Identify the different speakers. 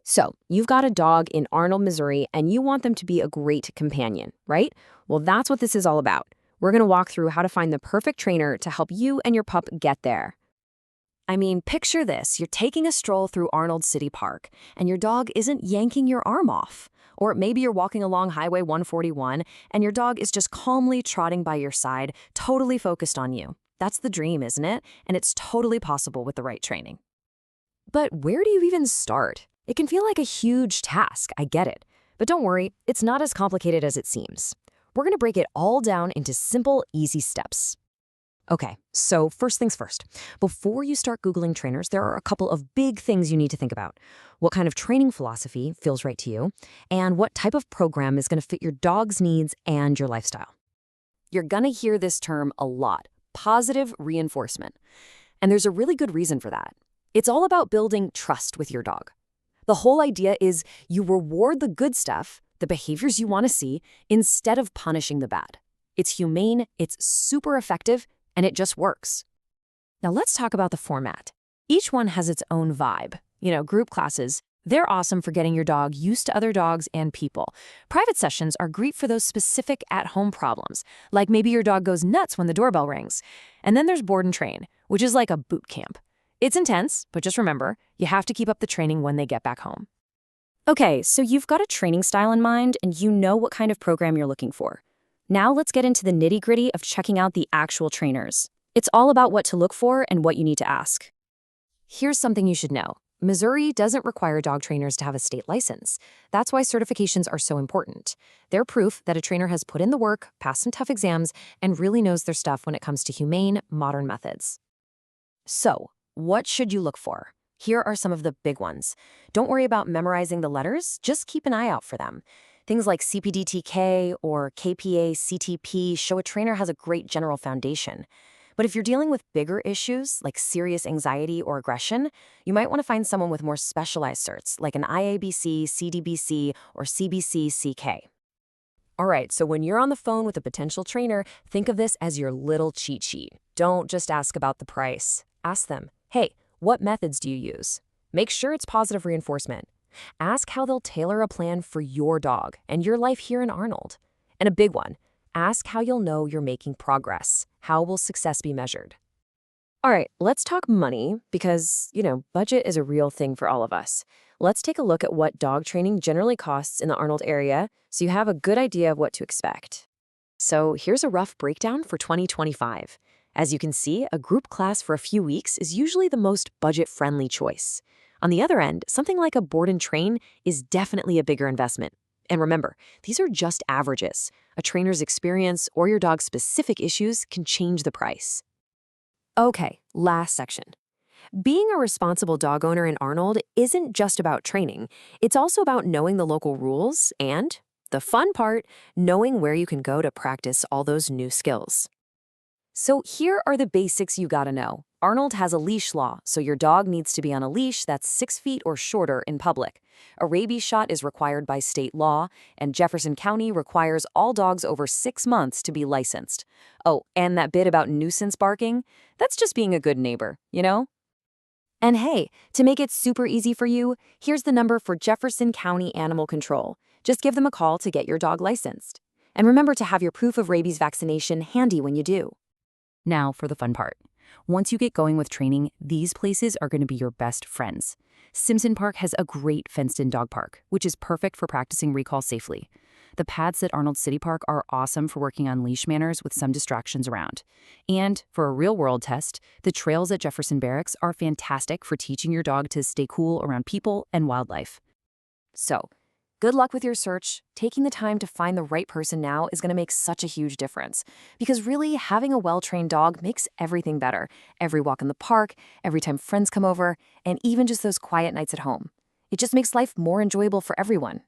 Speaker 1: So, you've got a dog in Arnold, Missouri, and you want them to be a great companion, right? Well, that's what this is all about. We're going to walk through how to find the perfect trainer to help you and your pup get there. I mean, picture this. You're taking a stroll through Arnold City Park, and your dog isn't yanking your arm off. Or maybe you're walking along Highway 141, and your dog is just calmly trotting by your side, totally focused on you. That's the dream, isn't it? And it's totally possible with the right training. But where do you even start? It can feel like a huge task, I get it. But don't worry, it's not as complicated as it seems. We're going to break it all down into simple, easy steps. Okay, so first things first. Before you start Googling trainers, there are a couple of big things you need to think about. What kind of training philosophy feels right to you, and what type of program is going to fit your dog's needs and your lifestyle. You're going to hear this term a lot, positive reinforcement. And there's a really good reason for that. It's all about building trust with your dog. The whole idea is you reward the good stuff, the behaviors you want to see, instead of punishing the bad. It's humane, it's super effective, and it just works. Now let's talk about the format. Each one has its own vibe. Group classes, they're awesome for getting your dog used to other dogs and people. Private sessions are great for those specific at-home problems, like maybe your dog goes nuts when the doorbell rings. And then there's board and train, which is like a boot camp. It's intense, but just remember, you have to keep up the training when they get back home. Okay, so you've got a training style in mind and you know what kind of program you're looking for. Now let's get into the nitty-gritty of checking out the actual trainers. It's all about what to look for and what you need to ask. Here's something you should know. Missouri doesn't require dog trainers to have a state license. That's why certifications are so important. They're proof that a trainer has put in the work, passed some tough exams, and really knows their stuff when it comes to humane, modern methods. So, what should you look for? Here are some of the big ones. Don't worry about memorizing the letters, just keep an eye out for them. Things like CPD-TK or KPA-CTP show a trainer has a great general foundation. But if you're dealing with bigger issues, like serious anxiety or aggression, you might want to find someone with more specialized certs, like an IABC, CDBC, or CBC-CK. All right, so when you're on the phone with a potential trainer, think of this as your little cheat sheet. Don't just ask about the price. Ask them, hey, what methods do you use? Make sure it's positive reinforcement. Ask how they'll tailor a plan for your dog and your life here in Arnold. And a big one, ask how you'll know you're making progress. How will success be measured? All right, let's talk money because, budget is a real thing for all of us. Let's take a look at what dog training generally costs in the Arnold area so you have a good idea of what to expect. So here's a rough breakdown for 2025. As you can see, a group class for a few weeks is usually the most budget-friendly choice. On the other end, something like a board and train is definitely a bigger investment. And remember, these are just averages. A trainer's experience or your dog's specific issues can change the price. Okay, last section. Being a responsible dog owner in Arnold isn't just about training. It's also about knowing the local rules and, the fun part, knowing where you can go to practice all those new skills. So here are the basics you gotta know. Arnold has a leash law, so your dog needs to be on a leash that's 6 feet or shorter in public. A rabies shot is required by state law, and Jefferson County requires all dogs over 6 months to be licensed. Oh, and that bit about nuisance barking? That's just being a good neighbor, And hey, to make it super easy for you, here's the number for Jefferson County Animal Control. Just give them a call to get your dog licensed. And remember to have your proof of rabies vaccination handy when you do. Now for the fun part. Once you get going with training, these places are going to be your best friends. Simpson Park has a great fenced-in dog park, which is perfect for practicing recall safely. The pads at Arnold City Park are awesome for working on leash manners with some distractions around. And for a real-world test, the trails at Jefferson Barracks are fantastic for teaching your dog to stay cool around people and wildlife. So, good luck with your search. Taking the time to find the right person now is going to make such a huge difference. Because really, having a well-trained dog makes everything better. Every walk in the park, every time friends come over, and even just those quiet nights at home. It just makes life more enjoyable for everyone.